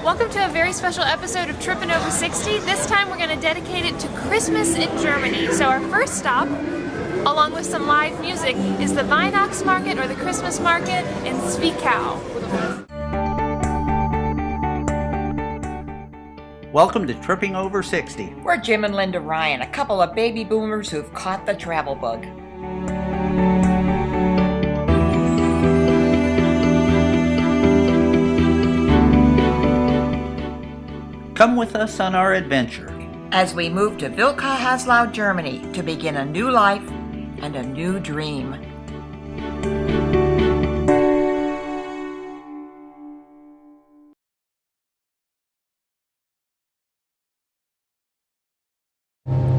Welcome to a very special episode of Trippin' Over 60. This time we're going to dedicate it to Christmas in Germany. So our first stop, along with some live music, is the Weihnachtsmarkt or the Christmas market in Zwickau. Welcome to Tripping Over 60. We're Jim and Linda Ryan, a couple of baby boomers who've caught the travel bug. Come with us on our adventure As we move to Wilka-Haslau, Germany, to begin a new life and a new dream.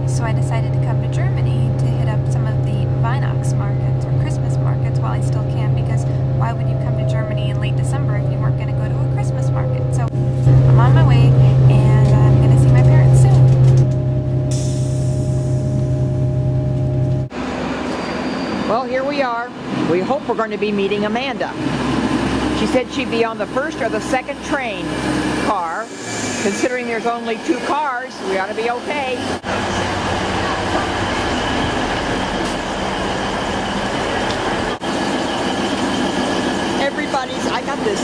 So I decided to come to Germany to hit up some of the Weihnachtsmarkts or Christmas markets while I still can, because why would you come to Germany in late December if you weren't going to go to a Christmas market? So I'm on my way and I'm going to see my parents soon. Well, here we are. We hope we're going to be meeting Amanda. She said she'd be on the first or the second train car. Considering there's only 2 cars, we ought to be okay. I got this.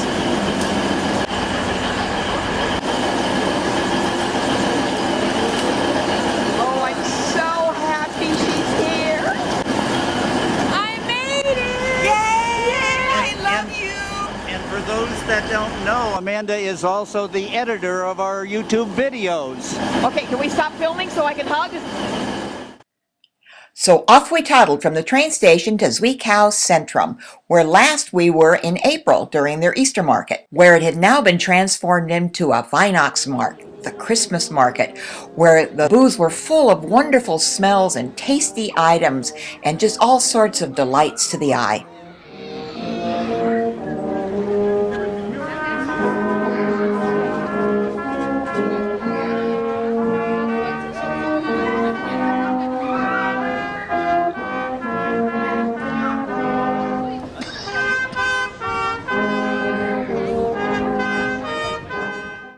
Oh, I'm so happy she's here. I made it! Yay! I love you! And for those that don't know, Amanda is also the editor of our YouTube videos. Okay, can we stop filming so I can hug? So off we toddled from the train station to Zwickau Centrum, where last we were in April during their Easter market, where it had now been transformed into a Weihnachtsmarkt, the Christmas market, where the booths were full of wonderful smells and tasty items and just all sorts of delights to the eye.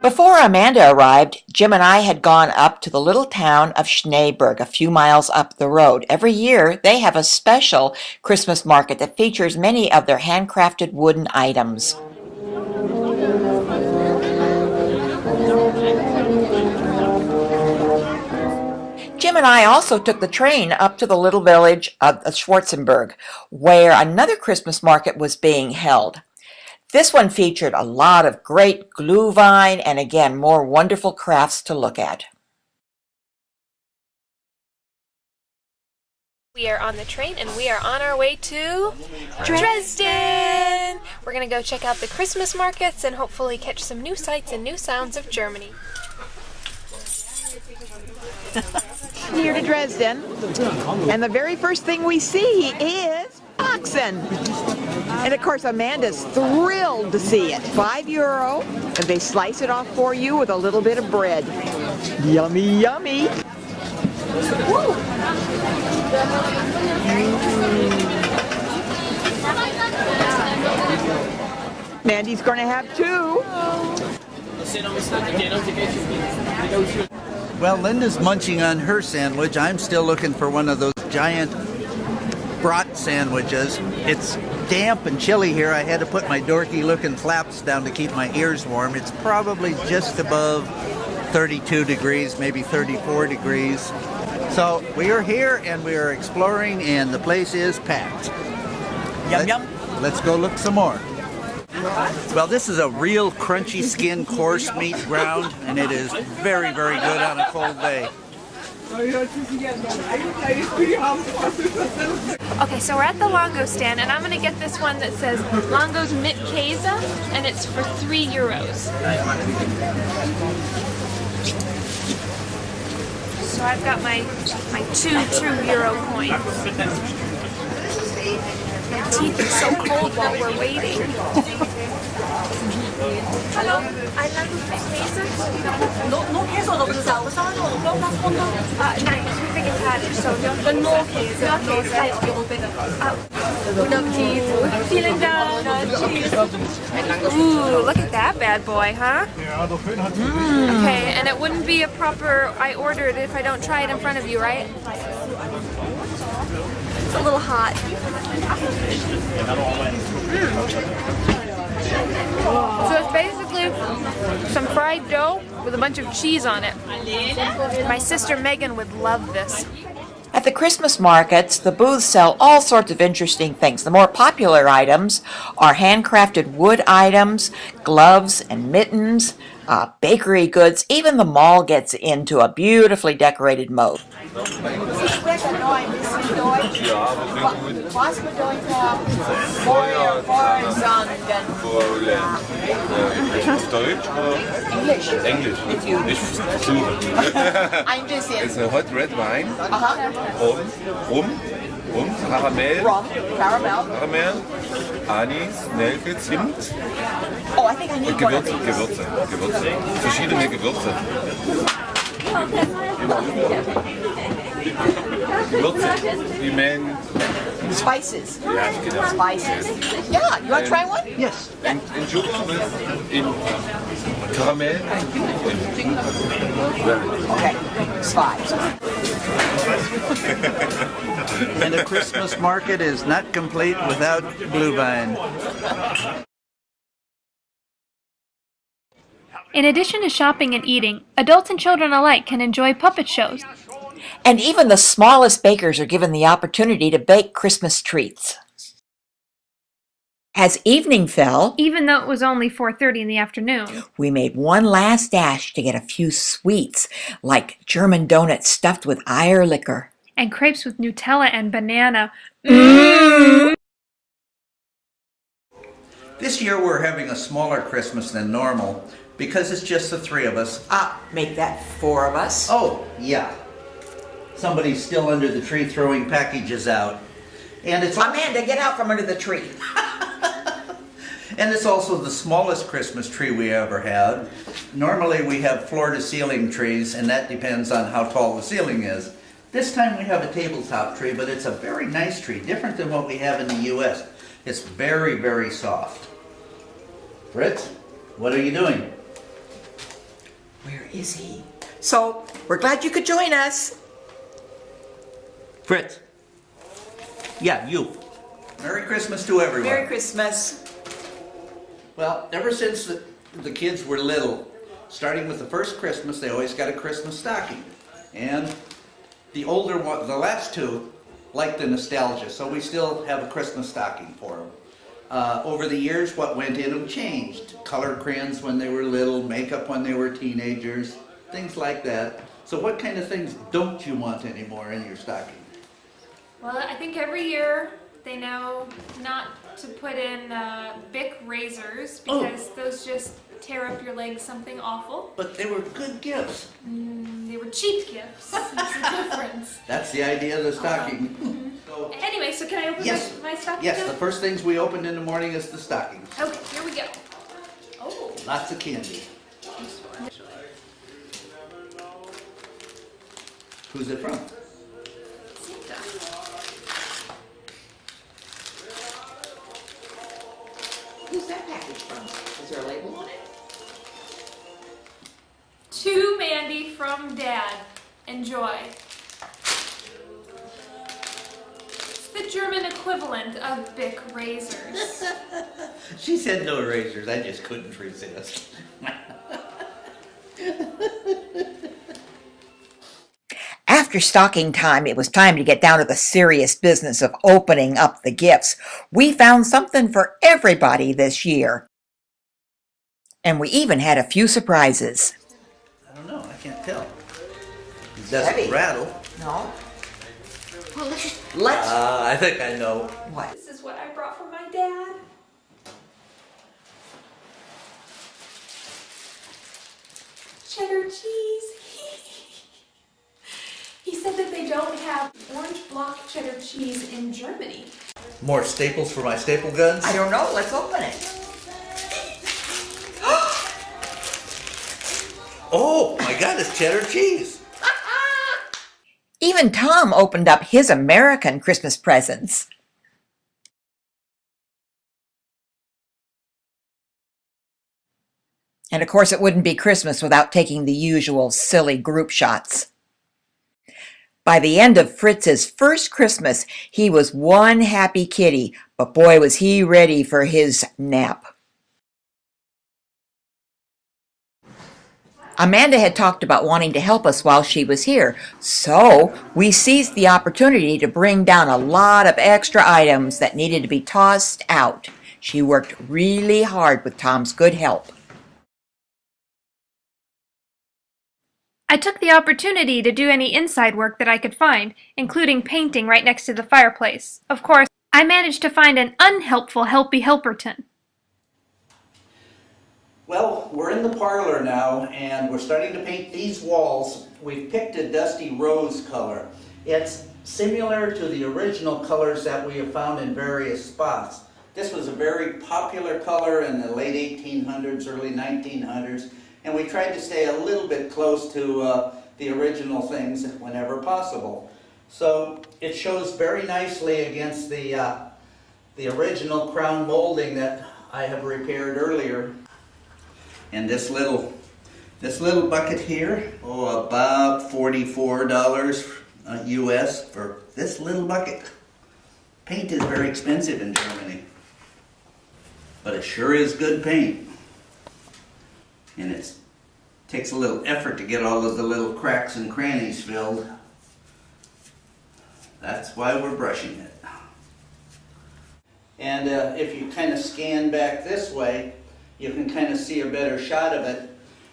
Before Amanda arrived, Jim and I had gone up to the little town of Schneeberg, a few miles up the road. Every year, they have a special Christmas market that features many of their handcrafted wooden items. Jim and I also took the train up to the little village of Schwartzenberg, where another Christmas market was being held. This one featured a lot of great glühwein and again, more wonderful crafts to look at. We are on the train and we are on our way to Dresden! We're going to go check out the Christmas markets and hopefully catch some new sights and new sounds of Germany. Here to Dresden, and the very first thing we see is oxen. And of course, Amanda's thrilled to see it. €5, and they slice it off for you with a little bit of bread. Yummy, yummy. Woo. Mandy's going to have 2. Well, Linda's munching on her sandwich. I'm still looking for one of those giant brat sandwiches. It's damp and chilly here. I had to put my dorky looking flaps down to keep my ears warm. It's probably just above 32 degrees, maybe 34 degrees. So we are here and we are exploring and the place is packed. Yum, yum. Let's go look some more. Well, this is a real crunchy skin, coarse meat ground, and it is very, very good on a cold day. Okay, so we're at the Longo stand and I'm going to get this one that says Longo's mit Käse and it's for €3. So I've got my two €2 coins. My teeth are so cold while we're waiting. Hallo, Einladung für Käse? No Käse oder willst du Sahne oder Knoblauch? Nein, ich bin vegetarisch, so nur Käse. Nur Käse. 3 € bitte. Vielen Dank. Ooh, look at that bad boy, huh? Okay, and it wouldn't be a proper I ordered if I don't try it in front of you, right? It's a little hot. So it's basically some fried dough with a bunch of cheese on it. My sister Megan would love this. At the Christmas markets, the booths sell all sorts of interesting things. The more popular items are handcrafted wood items, gloves and mittens, bakery goods. Even the mall gets into a beautifully decorated mode. Was bedeutet Deutsch oder? Englisch. English. Ein bisschen. It's a hot red wine. Rum, Karamell. Karamell. Anis, Nelke, Zimt. Oh, I think I need one of these. Gewürze. Verschiedene Gewürze. Gewürze, die man... Spices. Ja, genau. Spices. Yeah, you want to try one? Yes. In Schokoladen, in Karamell. Okay, spice. And a Christmas market is not complete without Glühwein. In addition to shopping and eating, adults and children alike can enjoy puppet shows. And even the smallest bakers are given the opportunity to bake Christmas treats. As evening fell, Even though it was only 4:30 in the afternoon. we made one last dash to get a few sweets, like German donuts stuffed with Eierlikör. And crepes with Nutella and banana. This year we're having a smaller Christmas than normal because it's just the three of us. Make that 4 of us. Oh, yeah. Somebody's still under the tree throwing packages out. And it's Amanda, get out from under the tree. And it's also the smallest Christmas tree we ever had. Normally we have floor-to-ceiling trees, and that depends on how tall the ceiling is. This time we have a tabletop tree, but it's a very nice tree, different than what we have in the U.S. It's very, very soft. Fritz, what are you doing? Where is he? So, we're glad you could join us. Fritz. Yeah, you. Merry Christmas to everyone. Merry Christmas. Well, ever since the kids were little, starting with the first Christmas, they always got a Christmas stocking. And the older one, the last two, like the nostalgia, so we still have a Christmas stocking for them. Over the years, what went in them changed. Colored crayons when they were little, makeup when they were teenagers, things like that. So what kind of things don't you want anymore in your stocking? Well, I think every year they know not to put in Bic razors because those just tear up your legs something awful. But they were good gifts. They were cheap gifts. There's a difference. That's the idea of the stocking. So, Anyway, so can I open my stocking? yes, too? the first things we opened in the morning is the stockings. Okay, here we go. Oh. Lots of candy. Who's it from? Who's that package from? Is there a label on it? To Mandy from Dad. Enjoy. It's the German equivalent of Bic razors. She said no razors. I just couldn't resist. After stocking time, it was time to get down to the serious business of opening up the gifts. We found something for everybody this year. And we even had a few surprises. I don't know. I can't tell. It doesn't Heavy. rattle. No? Well, let's... I think I know. What? This is what I brought from my dad. Cheddar cheese. He said that they don't have orange block cheddar cheese in Germany. More staples for my staple guns? I don't know. Let's open it. Oh, my God, it's cheddar cheese. Even Tom opened up his American Christmas presents. And of course, it wouldn't be Christmas without taking the usual silly group shots. By the end of Fritz's first Christmas, he was one happy kitty, but boy was he ready for his nap. Amanda had talked about wanting to help us while she was here, so we seized the opportunity to bring down a lot of extra items that needed to be tossed out. She worked really hard with Tom's good help. I took the opportunity to do any inside work that I could find, including painting right next to the fireplace. Of course, I managed to find an unhelpful Helpy Helperton. Well, we're in the parlor now, and we're starting to paint these walls. We've picked a dusty rose color. It's similar to the original colors that we have found in various spots. This was a very popular color in the late 1800s, early 1900s, and we tried to stay a little bit close to the original things whenever possible. So it shows very nicely against the original crown molding that I have repaired earlier. And this little bucket here, about $44 US for this little bucket. Paint is very expensive in Germany, but it sure is good paint. And it takes a little effort to get all of the little cracks and crannies filled. That's why we're brushing it. And if you kind of scan back this way, you can kind of see a better shot of it.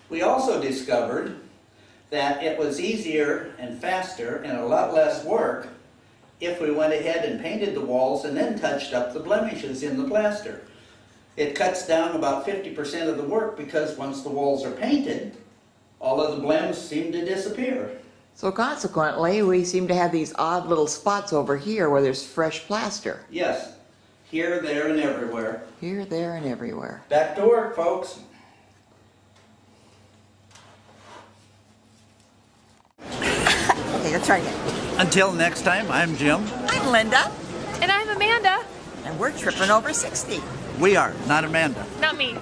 We also discovered that it was easier and faster and a lot less work if we went ahead and painted the walls and then touched up the blemishes in the plaster. It cuts down about 50% of the work because once the walls are painted, all of the blemishes seem to disappear. So consequently, we seem to have these odd little spots over here where there's fresh plaster. Yes, here, there, and everywhere. Here, there, and everywhere. Back to work, folks. Okay, let's try again. Until next time, I'm Jim. I'm Linda, And I'm Amanda. and we're tripping over 60. We are, not Amanda. Not me.